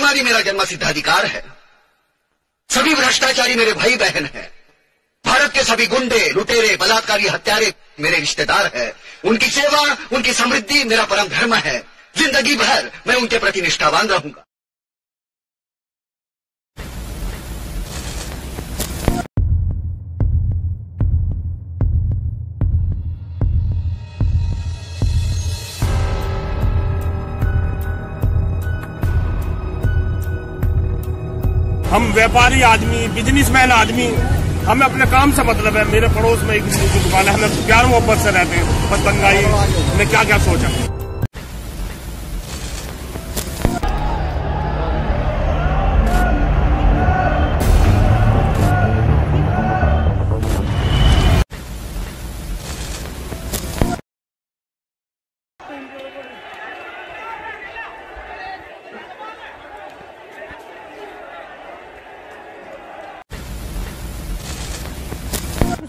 बेईमानी मेरा जन्मसिद्ध अधिकार है। सभी भ्रष्टाचारी मेरे भाई बहन हैं। भारत के सभी गुंडे, लुटेरे, बलात्कारी, हत्यारे मेरे रिश्तेदार हैं। उनकी सेवा, उनकी समृद्धि मेरा परम धर्म है। जिंदगी भर मैं उनके प्रति निष्ठावान रहूंगा। हम व्यापारी आदमी, बिजनेसमैन आदमी, हमें अपने काम से मतलब है। मेरे पड़ोस में एक दुकान है, हमें प्यार मोहब्बत से रहते हैं। बस दंगाई ने क्या क्या सोचा।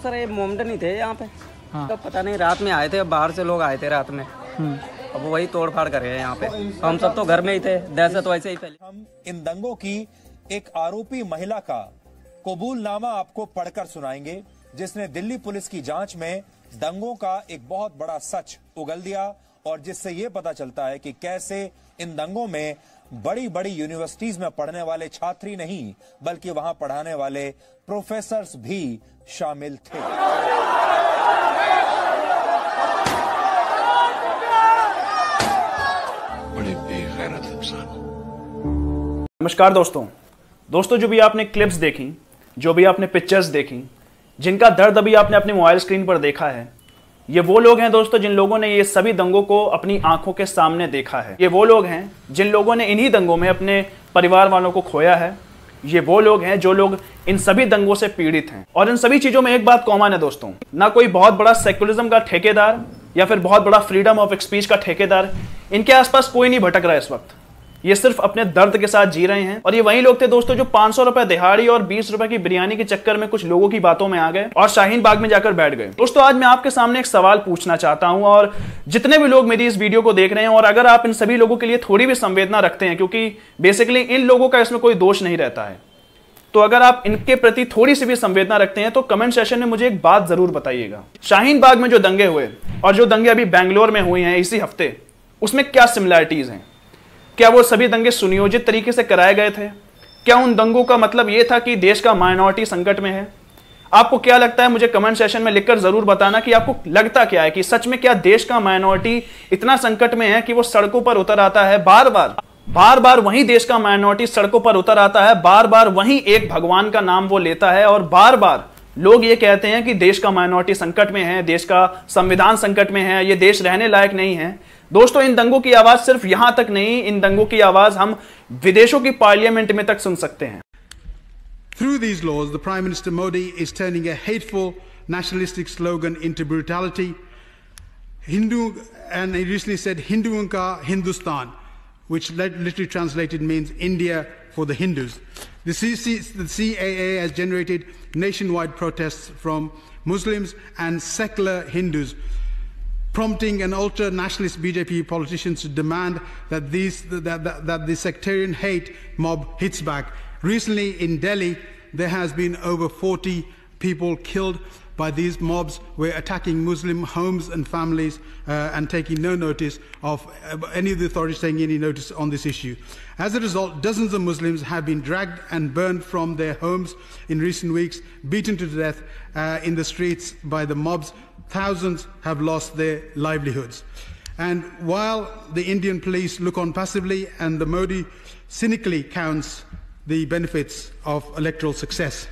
सर ये मोमडन ही थे यहाँ पे। हाँ। तो पता नहीं रात में आए थे, बाहर से लोग आए थे रात में। अब वही तोड़फाड़ कर रहे हैं यहाँ पे। हम सब तो घर में ही थे, दहशत वैसे ही फैली। हम इन दंगों की एक आरोपी महिला का कबूलनामा आपको पढ़कर सुनाएंगे, जिसने दिल्ली पुलिस की जांच में दंगों का एक बहुत बड़ा सच उगल दिया, और जिससे ये पता चलता है कि कैसे इन दंगों में बड़ी बड़ी यूनिवर्सिटीज में पढ़ने वाले छात्र ही नहीं, बल्कि वहां पढ़ाने वाले प्रोफेसर्स भी शामिल थे। बड़े बेगैरत इंसान। नमस्कार दोस्तों, जो भी आपने क्लिप्स देखी, जो भी आपने पिक्चर्स देखी, जिनका दर्द अभी आपने अपनी मोबाइल स्क्रीन पर देखा है, ये वो लोग हैं दोस्तों जिन लोगों ने ये सभी दंगों को अपनी आंखों के सामने देखा है। ये वो लोग हैं जिन लोगों ने इन्हीं दंगों में अपने परिवार वालों को खोया है। ये वो लोग हैं जो लोग इन सभी दंगों से पीड़ित हैं। और इन सभी चीजों में एक बात कॉमन है दोस्तों, ना कोई बहुत बड़ा सेक्युलरिज्म का ठेकेदार या फिर बहुत बड़ा फ्रीडम ऑफ स्पीच का ठेकेदार, इनके आसपास कोई नहीं भटक रहा है इस वक्त। ये सिर्फ अपने दर्द के साथ जी रहे हैं। और ये वही लोग थे दोस्तों जो 500 रुपए दिहाड़ी और 20 रुपए की बिरयानी के चक्कर में कुछ लोगों की बातों में आ गए और शाहीन बाग में जाकर बैठ गए। दोस्तों आज मैं आपके सामने एक सवाल पूछना चाहता हूं, और जितने भी लोग मेरी इस वीडियो को देख रहे हैं, और अगर आप इन सभी लोगों के लिए थोड़ी भी संवेदना रखते हैं, क्योंकि बेसिकली इन लोगों का इसमें कोई दोष नहीं रहता है, तो अगर आप इनके प्रति थोड़ी सी भी संवेदना रखते हैं तो कमेंट सेशन में मुझे एक बात जरूर बताइएगा। शाहीन बाग में जो दंगे हुए और जो दंगे अभी बेंगलोर में हुए हैं इसी हफ्ते, उसमें क्या सिमिलैरिटीज हैं? क्या वो सभी दंगे सुनियोजित तरीके से कराए गए थे? क्या उन दंगों का मतलब यह था कि देश का माइनॉरिटी संकट में है? आपको क्या लगता है? मुझे कमेंट सेशन में लिखकर जरूर बताना कि आपको लगता क्या है कि सच में क्या देश का माइनॉरिटी इतना संकट में है कि वो सड़कों पर उतर आता है बार बार वही देश का माइनॉरिटी सड़कों पर उतर आता है, बार बार वही एक भगवान का नाम वो लेता है, और बार बार लोग ये कहते हैं कि देश का माइनॉरिटी संकट में है, देश का संविधान संकट में है, ये देश रहने लायक नहीं है। दोस्तों इन दंगों की आवाज सिर्फ यहां तक नहीं, इन दंगों की आवाज हम विदेशों की पार्लियामेंट में तक सुन सकते हैं। Through these laws, the Prime Minister Modi is turning a hateful nationalistic slogan into brutality. And he recently said Hinduan ka Hindustan, which literally translated means India for the Hindus. The CAA has generated nationwide protests from Muslims and secular Hindus, prompting an ultra-nationalist BJP politicians to demand that the sectarian hate mob hits back. Recently in Delhi, there has been over 40 people killed by these mobs were attacking Muslim homes and families and taking no notice of any of the authorities taking any notice on this issue. As a result, dozens of Muslims have been dragged and burned from their homes in recent weeks, beaten to death in the streets by the mobs. Thousands have lost their livelihoods. And while the Indian police look on passively and the Modi cynically counts the benefits of electoral success.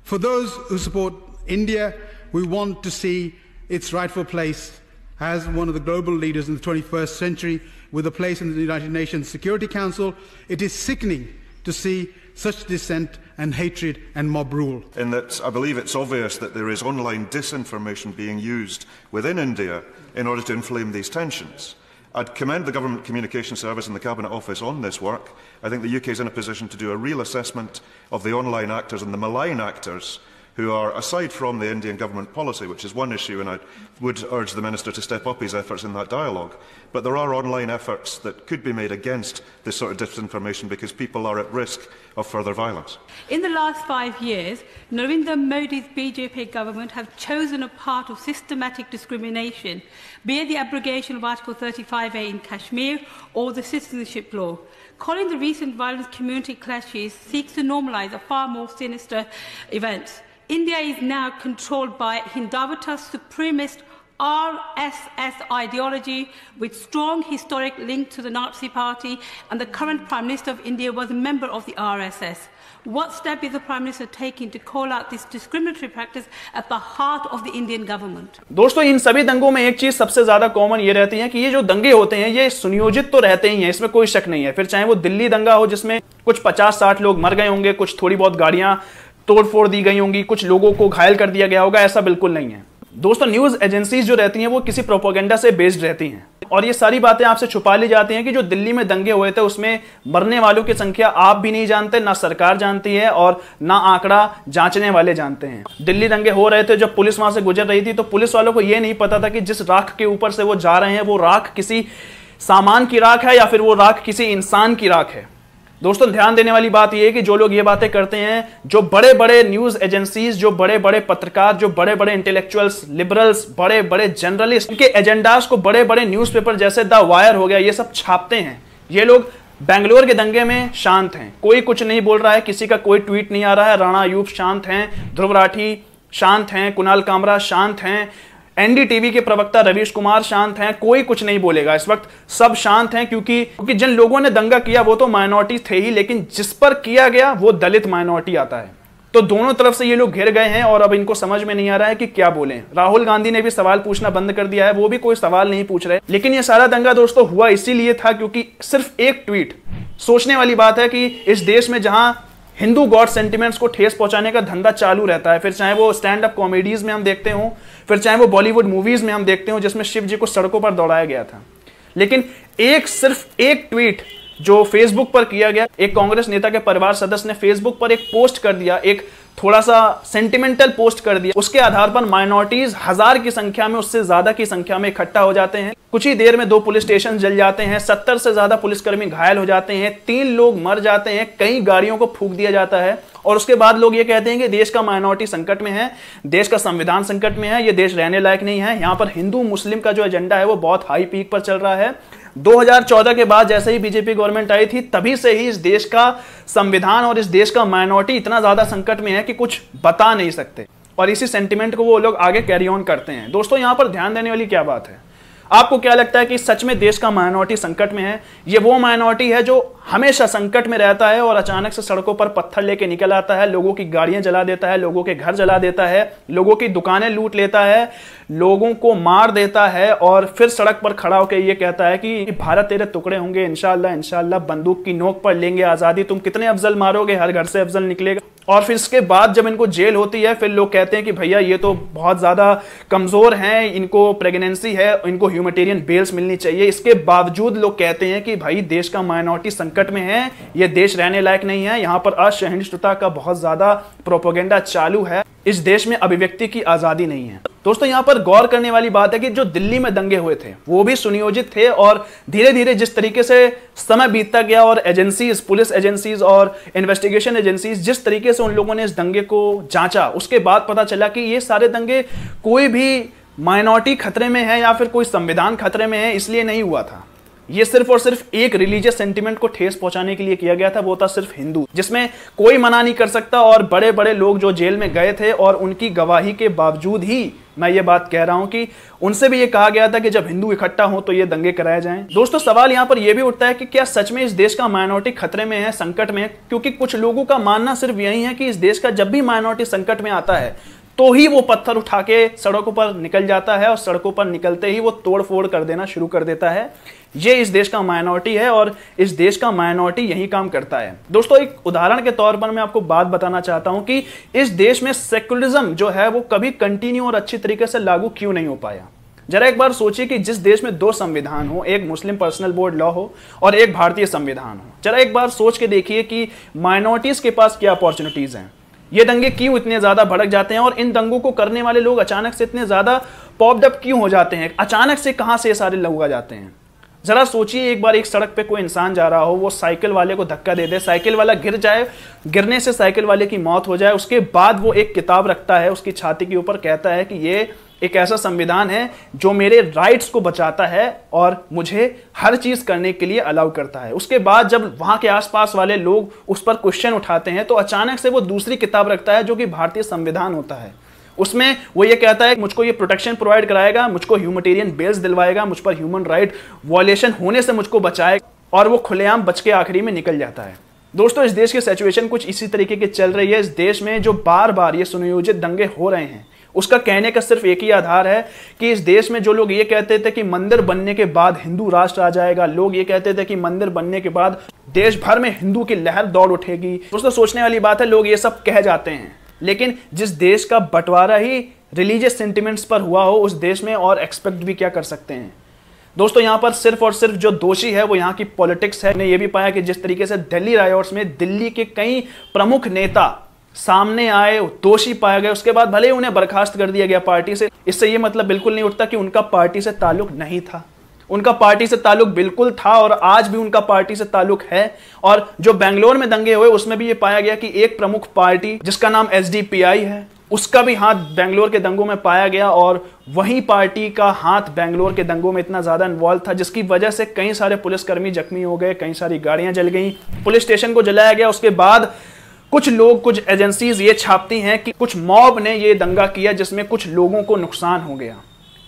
For those who support India, we want to see its rightful place as one of the global leaders in the 21st century with a place in the United Nations Security Council. It is sickening to see such dissent and hatred and mob rule. In that I believe it's obvious that there is online disinformation being used within India in order to inflame these tensions. I'd commend the Government Communication Service and the Cabinet Office on this work. I think the UK is in a position to do a real assessment of the online actors and the malign actors who are, aside from the Indian government policy, which is one issue, and I would urge the Minister to step up his efforts in that dialogue, but there are online efforts that could be made against this sort of disinformation because people are at risk of further violence. In the last 5 years, Narendra Modi's BJP government have chosen a path of systematic discrimination, be it the abrogation of Article 35A in Kashmir or the citizenship law. Calling the recent violent community clashes seeks to normalise a far more sinister events. India is now controlled by Hindutva supremacist RSS ideology with strong historic link to the Nazi Party, and the current Prime Minister of India was a member of the RSS. What step is the Prime Minister taking to call out this discriminatory practice at the heart of the Indian government? दोस्तों, इन सभी दंगों में एक चीज सबसे ज्यादा common ये रहती है कि ये जो दंगे होते हैं ये सुनियोजित तो रहते ही हैं, इसमें कोई शक नहीं है। फिर चाहे वो दिल्ली दंगा हो जिसमें कुछ 50-60 लोग मर गए होंगे, कुछ थोड़ी बहुत गाड़ियां तोड़फोड़ दी गई होंगी, कुछ लोगों को घायल कर दिया गया होगा, ऐसा बिल्कुल नहीं है। दोस्तों, न्यूज एजेंसीज जो रहती हैं वो किसी प्रोपेगेंडा से बेस्ड रहती हैं और ये सारी बातें आपसे छुपा ली जाती हैं कि जो दिल्ली में दंगे हुए थे उसमें मरने वालों की संख्या आप भी नहीं जानते, ना सरकार जानती है और ना आंकड़ा जांचने वाले जानते हैं। दिल्ली दंगे हो रहे थे, जब पुलिस वहां से गुजर रही थी तो पुलिस वालों को यह नहीं पता था कि जिस राख के ऊपर से वो जा रहे हैं वो राख किसी सामान की राख है या फिर वो राख किसी इंसान की राख है। दोस्तों, ध्यान देने वाली बात यह है कि जो लोग ये बातें करते हैं, जो बड़े बड़े न्यूज एजेंसीज, जो बड़े बड़े पत्रकार, जो बड़े बड़े इंटेलेक्चुअल्स, लिबरल्स, बड़े बड़े जर्नलिस्ट, इनके एजेंडास को बड़े बड़े न्यूज़पेपर जैसे द वायर हो गया ये सब छापते हैं, ये लोग बेंगलोर के दंगे में शांत हैं, कोई कुछ नहीं बोल रहा है, किसी का कोई ट्वीट नहीं आ रहा है। राणा अयूब शांत हैं, ध्रुव राठी शांत हैं, कुणाल कामरा शांत हैं, एनडीटीवी के प्रवक्ता रवीश कुमार शांत हैं, कोई कुछ नहीं बोलेगा। इस वक्त सब शांत हैं क्योंकि जिन लोगों ने दंगा किया वो तो माइनॉरिटी थे ही, लेकिन जिस पर किया गया वो दलित माइनॉरिटी आता है। तो दोनों तरफ से ये लोग घिर गए हैं और अब इनको समझ में नहीं आ रहा है कि क्या बोलें। राहुल गांधी ने भी सवाल पूछना बंद कर दिया है, वो भी कोई सवाल नहीं पूछ रहे। लेकिन ये सारा दंगा दोस्तों हुआ इसीलिए था क्योंकि सिर्फ एक ट्वीट, सोचने वाली बात है कि इस देश में जहां हिंदू गॉड सेंटिमेंट्स को ठेस पहुंचाने का धंधा चालू रहता है, फिर चाहे वो स्टैंड अप कॉमेडीज में हम देखते हो, फिर चाहे वो बॉलीवुड मूवीज में हम देखते हो जिसमें शिव जी को सड़कों पर दौड़ाया गया था, लेकिन सिर्फ एक ट्वीट जो फेसबुक पर किया गया, एक कांग्रेस नेता के परिवार सदस्य ने फेसबुक पर एक पोस्ट कर दिया, एक थोड़ा सा सेंटिमेंटल पोस्ट कर दिया, उसके आधार पर माइनॉरिटीज 1000 की संख्या में, उससे ज्यादा की संख्या में इकट्ठा हो जाते हैं। कुछ ही देर में 2 पुलिस स्टेशन जल जाते हैं, 70 से ज्यादा पुलिसकर्मी घायल हो जाते हैं, 3 लोग मर जाते हैं, कई गाड़ियों को फूंक दिया जाता है और उसके बाद लोग ये कहते हैं कि देश का माइनॉरिटी संकट में है, देश का संविधान संकट में है, ये देश रहने लायक नहीं है। यहां पर हिंदू मुस्लिम का जो एजेंडा है वो बहुत हाई पीक पर चल रहा है। 2014 के बाद जैसे ही बीजेपी गवर्नमेंट आई थी तभी से ही इस देश का संविधान और इस देश का माइनॉरिटी इतना ज्यादा संकट में है कि कुछ बता नहीं सकते और इसी सेंटिमेंट को वो लोग आगे कैरी ऑन करते हैं। दोस्तों, यहां पर ध्यान देने वाली क्या बात है, आपको क्या लगता है कि सच में देश का माइनॉरिटी संकट में है? ये वो माइनॉरिटी है जो हमेशा संकट में रहता है और अचानक से सड़कों पर पत्थर लेके निकल आता है, लोगों की गाड़ियां जला देता है, लोगों के घर जला देता है, लोगों की दुकानें लूट लेता है, लोगों को मार देता है और फिर सड़क पर खड़ा होकर ये कहता है कि भारत तेरे टुकड़े होंगे, इंशाल्लाह इंशाल्लाह, बंदूक की नोक पर लेंगे आजादी, तुम कितने अफजल मारोगे, हर घर से अफजल निकलेगा। और फिर इसके बाद जब इनको जेल होती है फिर लोग कहते हैं कि भैया ये तो बहुत ज्यादा कमजोर हैं, इनको प्रेगनेंसी है, इनको ह्यूमैनिटेरियन बेल्स मिलनी चाहिए। इसके बावजूद लोग कहते हैं कि भाई देश का माइनॉरिटी संकट में है, ये देश रहने लायक नहीं है, यहां पर असहिष्णुता का बहुत ज्यादा प्रोपेगेंडा चालू है, इस देश में अभिव्यक्ति की आजादी नहीं है। दोस्तों, यहां पर गौर करने वाली बात है कि जो दिल्ली में दंगे हुए थे वो भी सुनियोजित थे और धीरे धीरे जिस तरीके से समय बीतता गया और एजेंसीज, पुलिस एजेंसीज और इन्वेस्टिगेशन एजेंसीज जिस तरीके से उन लोगों ने इस दंगे को जांचा, उसके बाद पता चला कि ये सारे दंगे कोई भी माइनॉरिटी खतरे में है या फिर कोई संविधान खतरे में है इसलिए नहीं हुआ था। ये सिर्फ और सिर्फ एक रिलीजियस सेंटिमेंट को ठेस पहुंचाने के लिए किया गया था, वो था सिर्फ हिंदू, जिसमें कोई मना नहीं कर सकता। और बड़े बड़े लोग जो जेल में गए थे और उनकी गवाही के बावजूद ही मैं ये बात कह रहा हूं कि उनसे भी ये कहा गया था कि जब हिंदू इकट्ठा हो तो ये दंगे कराए जाएं। दोस्तों, सवाल यहां पर यह भी उठता है कि क्या सच में इस देश का माइनॉरिटी खतरे में है, संकट में है? क्योंकि कुछ लोगों का मानना सिर्फ यही है कि इस देश का जब भी माइनॉरिटी संकट में आता है तो ही वो पत्थर उठा के सड़कों पर निकल जाता है और सड़कों पर निकलते ही वो तोड़ फोड़ कर देना शुरू कर देता है। ये इस देश का माइनॉरिटी है और इस देश का माइनॉरिटी यही काम करता है। दोस्तों, एक उदाहरण के तौर पर मैं आपको बात बताना चाहता हूं कि इस देश में सेक्युलरिज्म जो है वो कभी कंटिन्यू और अच्छी तरीके से लागू क्यों नहीं हो पाया। जरा एक बार सोचिए कि जिस देश में 2 संविधान हो, एक मुस्लिम पर्सनल बोर्ड लॉ हो और एक भारतीय संविधान हो, जरा एक बार सोच के देखिए कि माइनॉरिटीज के पास क्या अपॉर्चुनिटीज हैं। ये दंगे क्यों इतने ज्यादा भड़क जाते हैं और इन दंगों को करने वाले लोग अचानक से इतने ज्यादा पॉप्ड अप क्यों हो जाते हैं, अचानक से कहां से ये सारे लोग आ जाते हैं। जरा सोचिए, एक बार एक सड़क पे कोई इंसान जा रहा हो, वो साइकिल वाले को धक्का दे दे, साइकिल वाला गिर जाए, गिरने से साइकिल वाले की मौत हो जाए, उसके बाद वो एक किताब रखता है उसकी छाती के ऊपर, कहता है कि ये एक ऐसा संविधान है जो मेरे राइट्स को बचाता है और मुझे हर चीज करने के लिए अलाउ करता है। उसके बाद जब वहां के आसपास वाले लोग उस पर क्वेश्चन उठाते हैं तो अचानक से वो दूसरी किताब रखता है जो कि भारतीय संविधान होता है। उसमें वो ये कहता है मुझको ये प्रोटेक्शन प्रोवाइड कराएगा, मुझको ह्यूमैनिटेरियन बेल्स दिलवाएगा, मुझ पर ह्यूमन राइट वॉयलेशन होने से मुझको बचाएगा, और वो खुलेआम बच के आखिरी में निकल जाता है। दोस्तों, इस देश की सिचुएशन कुछ इसी तरीके की चल रही है। इस देश में जो बार बार ये सुनियोजित दंगे हो रहे हैं, उसका कहने का सिर्फ एक ही आधार है कि इस देश में जो लोग ये कहते थे कि मंदिर बनने के बाद हिंदू राष्ट्र आ जाएगा, लोग ये कहते थे कि मंदिर बनने के बाद देश भर में हिंदू की लहर दौड़ उठेगी। दोस्तों, सोचने वाली बात है, लोग ये सब कह जाते हैं, लेकिन जिस देश का बंटवारा ही रिलीजियस सेंटिमेंट्स पर हुआ हो, उस देश में और एक्सपेक्ट भी क्या कर सकते हैं। दोस्तों, यहां पर सिर्फ और सिर्फ जो दोषी है वो यहां की पॉलिटिक्स है। ने यह भी पाया कि जिस तरीके से दिल्ली रायोट्स में दिल्ली के कई प्रमुख नेता सामने आए, दोषी पाए गए, उसके बाद भले ही उन्हें बर्खास्त कर दिया गया पार्टी से, इससे यह मतलब बिल्कुल नहीं उठता कि उनका पार्टी से ताल्लुक नहीं था। उनका पार्टी से ताल्लुक बिल्कुल था और आज भी उनका पार्टी से ताल्लुक है। और जो बेंगलोर में दंगे हुए उसमें भी ये पाया गया कि एक प्रमुख पार्टी जिसका नाम SDP है, उसका भी हाथ बेंगलोर के दंगों में पाया गया और वही पार्टी का हाथ बेंगलोर के दंगों में इतना ज्यादा इन्वॉल्व था जिसकी वजह से कई सारे पुलिसकर्मी जख्मी हो गए, कई सारी गाड़ियां जल गई, पुलिस स्टेशन को जलाया गया। उसके बाद कुछ लोग, कुछ एजेंसीज ये छापती हैं कि कुछ मॉब ने ये दंगा किया जिसमें कुछ लोगों को नुकसान हो गया।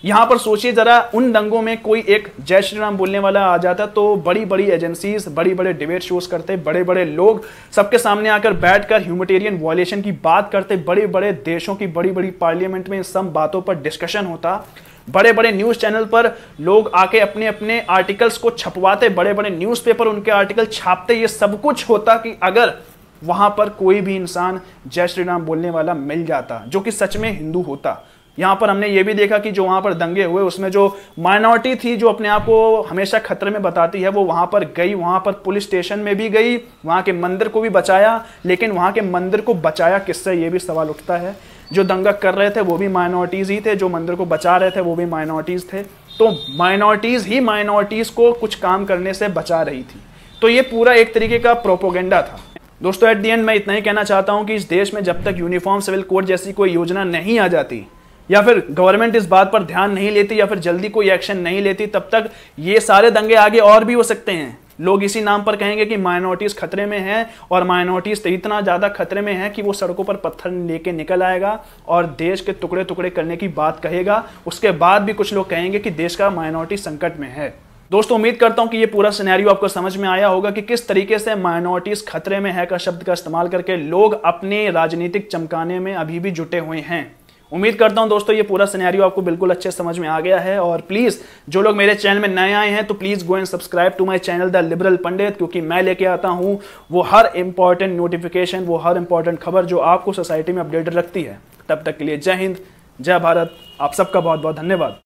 यहां पर सोचिए जरा, उन दंगों में कोई एक जय श्री राम बोलने वाला आ जाता तो बड़ी बड़ी एजेंसीज बड़ी बड़े डिबेट शोज करते, बड़े बड़े लोग सबके सामने आकर बैठकर ह्यूमैनिटेरियन वॉयलेशन की बात करते, बड़े बड़े देशों की बड़ी बड़ी पार्लियामेंट में इन सब बातों पर डिस्कशन होता, बड़े बड़े न्यूज चैनल पर लोग आके अपने अपने आर्टिकल्स को छपवाते, बड़े बड़े न्यूज़पेपर उनके आर्टिकल छापते। ये सब कुछ होता कि अगर वहां पर कोई भी इंसान जय श्री राम बोलने वाला मिल जाता जो कि सच में हिंदू होता। यहां पर हमने ये भी देखा कि जो वहां पर दंगे हुए उसमें जो माइनॉरिटी थी जो अपने आप को हमेशा खतरे में बताती है, वो वहां पर गई, वहां पर पुलिस स्टेशन में भी गई, वहां के मंदिर को भी बचाया। लेकिन वहां के मंदिर को बचाया किससे, ये भी सवाल उठता है। जो दंगा कर रहे थे वो भी माइनॉरिटीज ही थे, जो मंदिर को बचा रहे थे वो भी माइनॉरिटीज थे। तो माइनॉरिटीज ही माइनॉरिटीज को कुछ काम करने से बचा रही थी। तो ये पूरा एक तरीके का प्रोपोगेंडा था। दोस्तों, एट द एंड मैं इतना ही कहना चाहता हूं कि इस देश में जब तक यूनिफॉर्म सिविल कोड जैसी कोई योजना नहीं आ जाती, या फिर गवर्नमेंट इस बात पर ध्यान नहीं लेती, या फिर जल्दी कोई एक्शन नहीं लेती, तब तक ये सारे दंगे आगे और भी हो सकते हैं। लोग इसी नाम पर कहेंगे कि माइनॉरिटीज खतरे में हैं, और माइनॉरिटीज तो इतना ज्यादा खतरे में है कि वो सड़कों पर पत्थर लेके निकल आएगा और देश के टुकड़े टुकड़े करने की बात कहेगा। उसके बाद भी कुछ लोग कहेंगे कि देश का माइनॉरिटी संकट में है। दोस्तों, उम्मीद करता हूं कि ये पूरा सिनेरियो आपको समझ में आया होगा कि किस तरीके से माइनॉरिटीज खतरे में है का शब्द का इस्तेमाल करके लोग अपने राजनीतिक चमकाने में अभी भी जुटे हुए हैं। उम्मीद करता हूं दोस्तों ये पूरा सिनेरियो आपको बिल्कुल अच्छे समझ में आ गया है। और प्लीज जो लोग मेरे चैनल में नए आए हैं तो please go and subscribe to my channel the Liberal Pandit, क्योंकि मैं लेके आता हूं वो हर इंपॉर्टेंट नोटिफिकेशन, वो हर इंपॉर्टेंट खबर जो आपको सोसाइटी में अपडेटेड रखती है। तब तक के लिए जय हिंद, जय भारत। आप सबका बहुत बहुत धन्यवाद।